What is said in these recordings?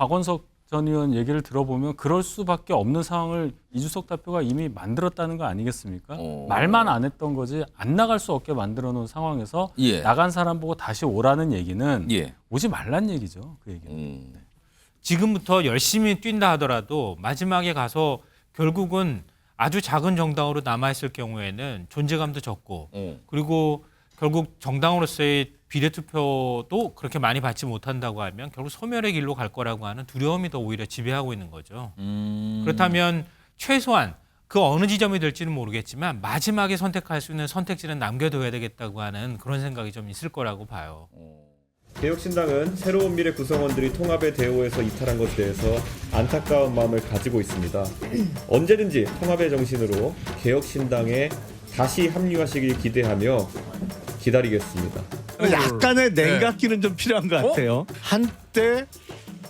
박원석 전 의원 얘기를 들어보면 그럴 수밖에 없는 상황을 이준석 대표가 이미 만들었다는 거 아니겠습니까? 말만 안 했던 거지 안 나갈 수 없게 만들어 놓은 상황에서 예. 나간 사람 보고 다시 오라는 얘기는 예. 오지 말란 얘기죠. 그 얘기는. 네. 지금부터 열심히 뛴다 하더라도 마지막에 가서 결국은 아주 작은 정당으로 남아있을 경우에는 존재감도 적고 그리고 결국 정당으로서의 비례투표도 그렇게 많이 받지 못한다고 하면 결국 소멸의 길로 갈 거라고 하는 두려움이 더 오히려 지배하고 있는 거죠. 그렇다면 최소한 그 어느 지점이 될지는 모르겠지만 마지막에 선택할 수 있는 선택지는 남겨둬야 되겠다고 하는 그런 생각이 좀 있을 거라고 봐요. 개혁신당은 새로운 미래 구성원들이 통합의 대오에서 이탈한 것에 대해서 안타까운 마음을 가지고 있습니다. 언제든지 통합의 정신으로 개혁신당에 다시 합류하시길 기대하며 기다리겠습니다. 약간의 냉각기는 좀 필요한 것 같아요. 한때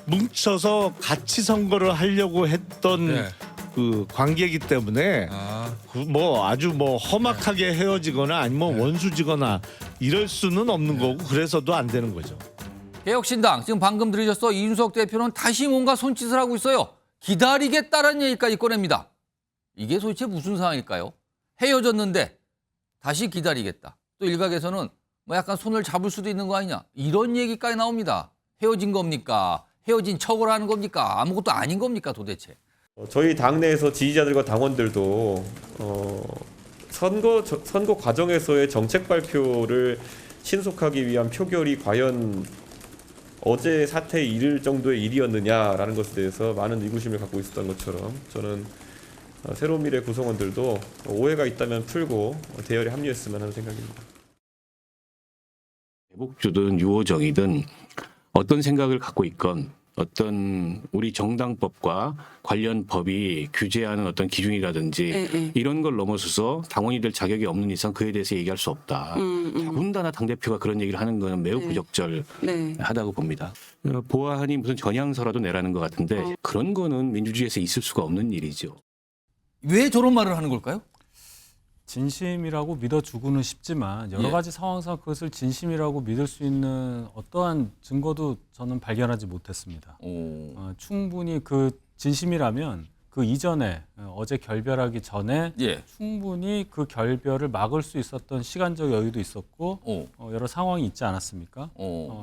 뭉쳐서 같이 선거를 하려고 했던 그 관계이기 때문에 뭐 아주 뭐 험악하게 헤어지거나 아니면 원수지거나 이럴 수는 없는 거고 그래서도 안 되는 거죠. 개혁신당 지금 방금 들으셨어. 이준석 대표는 다시 뭔가 손짓을 하고 있어요. 기다리겠다라는 얘기까지 꺼냅니다. 이게 도대체 무슨 상황일까요? 헤어졌는데 다시 기다리겠다. 또 일각에서는 뭐 약간 손을 잡을 수도 있는 거 아니냐. 이런 얘기까지 나옵니다. 헤어진 겁니까? 헤어진 척을 하는 겁니까? 아무것도 아닌 겁니까 도대체? 저희 당내에서 지지자들과 당원들도 선거 과정에서의 정책 발표를 신속하기 위한 표결이 과연 어제 사태에 이를 정도의 일이었느냐라는 것에 대해서 많은 의구심을 갖고 있었던 것처럼 저는 새로운 미래 구성원들도 오해가 있다면 풀고 대열에 합류했으면 하는 생각입니다. 대북주든 유호정이든 어떤 생각을 갖고 있건 어떤 우리 정당법과 관련 법이 규제하는 어떤 기준이라든지 이런 걸 넘어서서 당원이 될 자격이 없는 이상 그에 대해서 얘기할 수 없다. 더군다나 당대표가 그런 얘기를 하는 것은 매우 부적절하다고 봅니다. 보아하니 무슨 전향서라도 내라는 것 같은데 그런 거는 민주주의에서 있을 수가 없는 일이죠. 왜 저런 말을 하는 걸까요? 진심이라고 믿어주고는 싶지만 여러 가지 상황상 그것을 진심이라고 믿을 수 있는 어떠한 증거도 저는 발견하지 못했습니다. 충분히 그 진심이라면 그 이전에 어제 결별하기 전에 충분히 그 결별을 막을 수 있었던 시간적 여유도 있었고 여러 상황이 있지 않았습니까?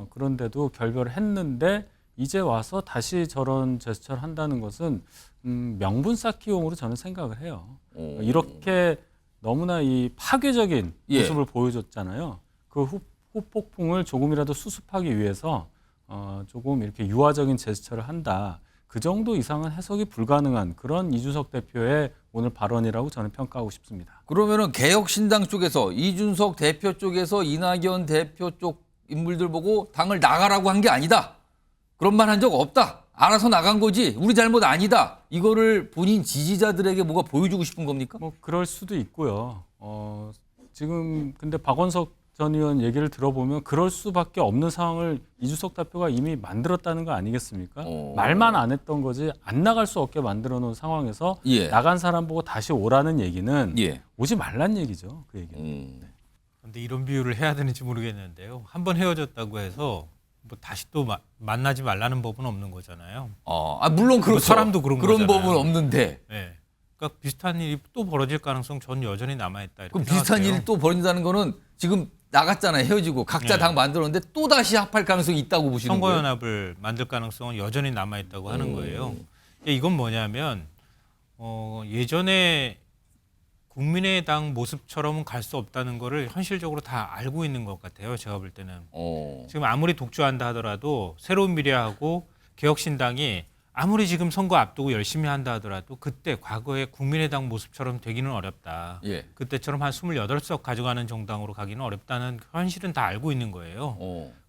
그런데도 결별을 했는데 이제 와서 다시 저런 제스처를 한다는 것은 명분 쌓기용으로 저는 생각을 해요. 이렇게 너무나 이 파괴적인 모습을 보여줬잖아요. 그 후폭풍을 조금이라도 수습하기 위해서 조금 이렇게 유화적인 제스처를 한다. 그 정도 이상은 해석이 불가능한 그런 이준석 대표의 오늘 발언이라고 저는 평가하고 싶습니다. 그러면은 개혁신당 쪽에서 이준석 대표 쪽에서 이낙연 대표 쪽 인물들 보고 당을 나가라고 한 게 아니다. 그런 말 한 적 없다. 알아서 나간 거지. 우리 잘못 아니다. 이거를 본인 지지자들에게 뭐가 보여주고 싶은 겁니까? 뭐 그럴 수도 있고요. 지금 근데 박원석 전 의원 얘기를 들어보면 그럴 수밖에 없는 상황을 이준석 대표가 이미 만들었다는 거 아니겠습니까? 말만 안 했던 거지 안 나갈 수 없게 만들어 놓은 상황에서 나간 사람 보고 다시 오라는 얘기는 오지 말란 얘기죠. 그 얘기는. 근데 이런 비유를 해야 되는지 모르겠는데요. 한 번 헤어졌다고 해서 뭐 다시 또 만나지 말라는 법은 없는 거잖아요. 물론 그렇죠. 사람도 그런 거잖아요. 법은 없는데. 네. 그러니까 비슷한 일이 또 벌어질 가능성 전 여전히 남아있다. 그럼 비슷한 일이 또 벌어진다는 거는 지금 나갔잖아요. 헤어지고 각자 당 만들었는데 또 다시 합할 가능성이 있다고 보시는 거예요? 선거연합을 만들 가능성은 여전히 남아있다고 하는 거예요. 이건 뭐냐면 예전에 국민의당 모습처럼은 갈 수 없다는 거를 현실적으로 다 알고 있는 것 같아요. 제가 볼 때는. 지금 아무리 독주한다 하더라도 새로운 미래하고 개혁신당이 아무리 지금 선거 앞두고 열심히 한다 하더라도 그때 과거에 국민의당 모습처럼 되기는 어렵다. 그때처럼 한 28석 가져가는 정당으로 가기는 어렵다는 현실은 다 알고 있는 거예요.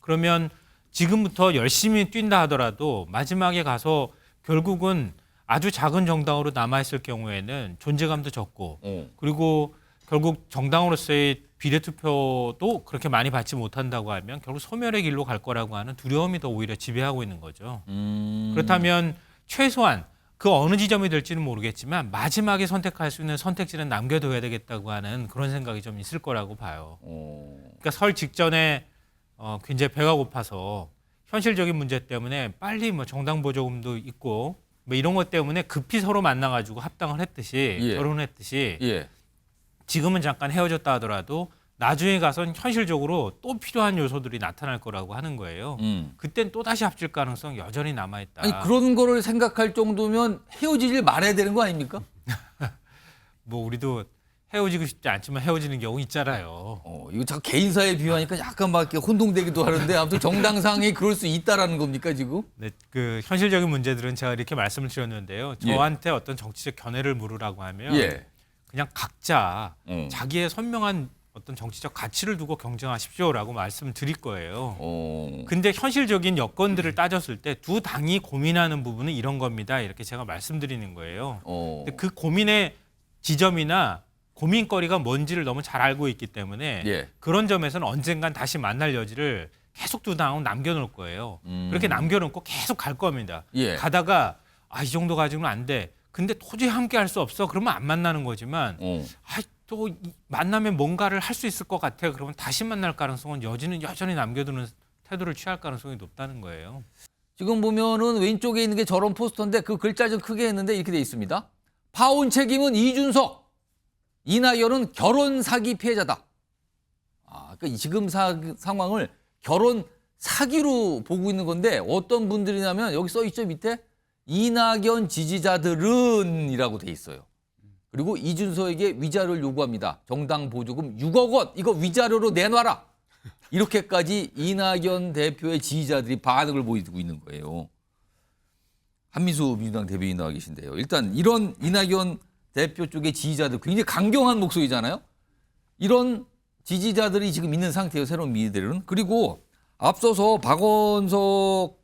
그러면 지금부터 열심히 뛴다 하더라도 마지막에 가서 결국은 아주 작은 정당으로 남아있을 경우에는 존재감도 적고 그리고 결국 정당으로서의 비례투표도 그렇게 많이 받지 못한다고 하면 결국 소멸의 길로 갈 거라고 하는 두려움이 더 오히려 지배하고 있는 거죠. 그렇다면 최소한 그 어느 지점이 될지는 모르겠지만 마지막에 선택할 수 있는 선택지는 남겨둬야 되겠다고 하는 그런 생각이 좀 있을 거라고 봐요. 그러니까 설 직전에 굉장히 배가 고파서 현실적인 문제 때문에 빨리 뭐 정당 보조금도 있고 뭐 이런 것 때문에 급히 서로 만나가지고 합당을 했듯이 예. 결혼했듯이 예. 지금은 잠깐 헤어졌다 하더라도 나중에 가선 현실적으로 또 필요한 요소들이 나타날 거라고 하는 거예요. 그땐 또 다시 합칠 가능성 여전히 남아있다. 아니 그런 거를 생각할 정도면 헤어지질 말아야 되는 거 아닙니까? 뭐 우리도 헤어지고 싶지 않지만 헤어지는 경우 있잖아요. 이거 자꾸 개인사에 비유하니까 약간 막 이렇게 혼동되기도 하는데 아무튼 정당상에 그럴 수 있다라는 겁니까 지금? 네, 그 현실적인 문제들은 제가 이렇게 말씀을 드렸는데요. 저한테 어떤 정치적 견해를 물으라고 하면 예. 그냥 각자 어. 자기의 선명한 어떤 정치적 가치를 두고 경쟁하십시오라고 말씀을 드릴 거예요. 근데 현실적인 여건들을 따졌을 때 두 당이 고민하는 부분은 이런 겁니다. 이렇게 제가 말씀드리는 거예요. 근데 그 고민의 지점이나 고민거리가 뭔지를 너무 잘 알고 있기 때문에 예. 그런 점에서는 언젠간 다시 만날 여지를 계속 두 당은 남겨놓을 거예요. 그렇게 남겨놓고 계속 갈 겁니다. 예. 가다가 이 정도 가지고는 안 돼. 근데 도저히 함께 할 수 없어. 그러면 안 만나는 거지만 또 만나면 뭔가를 할 수 있을 것 같아. 그러면 다시 만날 가능성은 여전히 남겨두는 태도를 취할 가능성이 높다는 거예요. 지금 보면은 왼쪽에 있는 게 저런 포스터인데 그 글자 좀 크게 했는데 이렇게 돼 있습니다. 파혼 책임은 이준석, 이낙연은 결혼 사기 피해자다. 그러니까 지금 상황을 결혼 사기로 보고 있는 건데 어떤 분들이냐면 여기 써 있죠 밑에 이낙연 지지자들은이라고 돼 있어요. 그리고 이준석에게 위자료를 요구합니다. 정당 보조금 6억 원 이거 위자료로 내놔라. 이렇게까지 이낙연 대표의 지지자들이 반응을 보이고 있는 거예요. 한미수 민주당 대변인 나와 계신데요. 일단 이런 이낙연 대표 쪽의 지지자들 굉장히 강경한 목소리잖아요. 이런 지지자들이 지금 있는 상태예요. 새로운 미래들은. 그리고 앞서서 박원석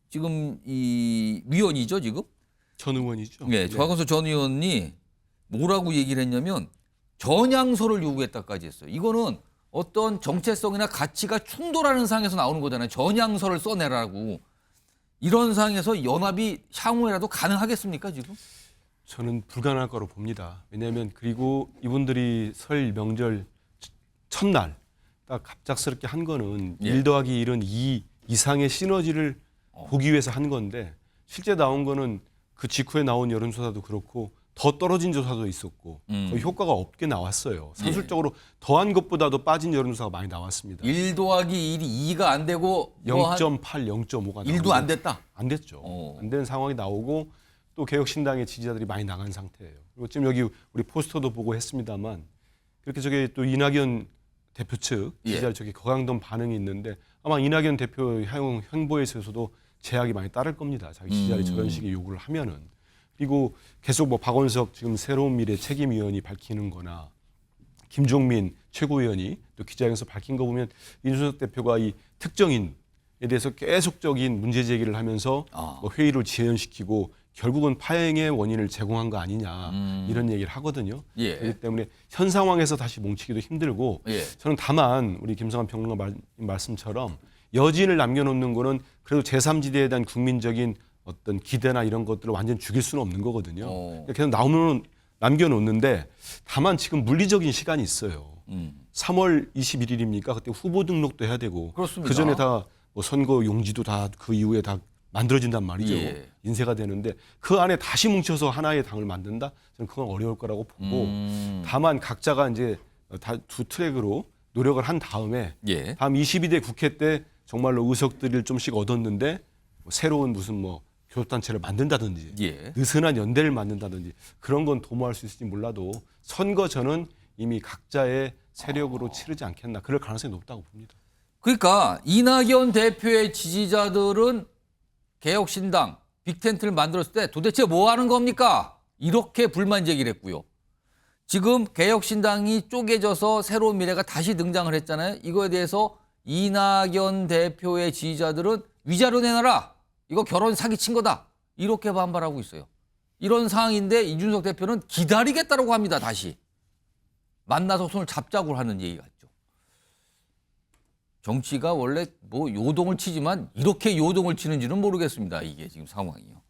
지금 이 위원이죠 지금. 전 의원이죠. 네, 박원석 전 의원이 뭐라고 얘기를 했냐면 전향서를 요구했다까지 했어요. 이거는 어떤 정체성이나 가치가 충돌하는 상황에서 나오는 거잖아요. 전향서를 써내라고. 이런 상황에서 연합이 향후에라도 가능하겠습니까 지금? 저는 불가능할 거로 봅니다. 왜냐하면 그리고 이분들이 설 명절 첫날 딱 갑작스럽게 한 거는 1 더하기 1은 2 이상의 시너지를 보기 위해서 한 건데 실제 나온 거는 그 직후에 나온 여론조사도 그렇고 더 떨어진 조사도 있었고 거의 효과가 없게 나왔어요. 산술적으로 더한 것보다도 빠진 여론조사가 많이 나왔습니다. 1 더하기 1이 2가 안 되고 0.8, 0.5가 1도 안 됐다. 안 됐죠. 안 된 상황이 나오고 또 개혁신당의 지지자들이 많이 나간 상태예요. 그리고 지금 여기 우리 포스터도 보고 했습니다만 그렇게 저게 또 이낙연 대표 측 지지자 저기 거강동 반응이 있는데 아마 이낙연 대표 향후 행보에 있어서도 제약이 많이 따를 겁니다. 자기 지지자들이 저런 식의 요구를 하면은. 그리고 계속 뭐 박원석 지금 새로운 미래 책임위원이 밝히는 거나 김종민 최고위원이 또 기자회견에서 밝힌 거 보면 이준석 대표가 이 특정인에 대해서 계속적인 문제 제기를 하면서 뭐 회의를 지연시키고 결국은 파행의 원인을 제공한 거 아니냐 이런 얘기를 하거든요. 그렇기 때문에 현 상황에서 다시 뭉치기도 힘들고 저는 다만 우리 김성환 평론가 말씀처럼 여진을 남겨놓는 거는 그래도 제3지대에 대한 국민적인 어떤 기대나 이런 것들을 완전 죽일 수는 없는 거거든요. 계속 남겨놓는데 다만 지금 물리적인 시간이 있어요. 3월 21일입니까? 그때 후보 등록도 해야 되고 그렇습니다. 그 전에 다 뭐 선거 용지도 다 그 이후에 다 만들어진단 말이죠. 인쇄가 되는데 그 안에 다시 뭉쳐서 하나의 당을 만든다? 저는 그건 어려울 거라고 보고 다만 각자가 이제 두 트랙으로 노력을 한 다음에 다음 22대 국회 때 정말로 의석들을 좀씩 얻었는데 뭐 새로운 무슨 뭐 교섭단체를 만든다든지 느슨한 연대를 만든다든지 그런 건 도모할 수 있을지 몰라도 선거 전은 이미 각자의 세력으로 치르지 않겠나 그럴 가능성이 높다고 봅니다. 그러니까 이낙연 대표의 지지자들은 개혁신당 빅텐트를 만들었을 때 도대체 뭐 하는 겁니까? 이렇게 불만 제기를 했고요. 지금 개혁신당이 쪼개져서 새로운 미래가 다시 등장을 했잖아요. 이거에 대해서 이낙연 대표의 지지자들은 위자료 내놔라. 이거 결혼 사기친 거다. 이렇게 반발하고 있어요. 이런 상황인데 이준석 대표는 기다리겠다라고 합니다. 다시. 만나서 손을 잡자고 하는 얘기 같죠. 정치가 원래 뭐 요동을 치지만 이렇게 요동을 치는지는 모르겠습니다. 이게 지금 상황이요.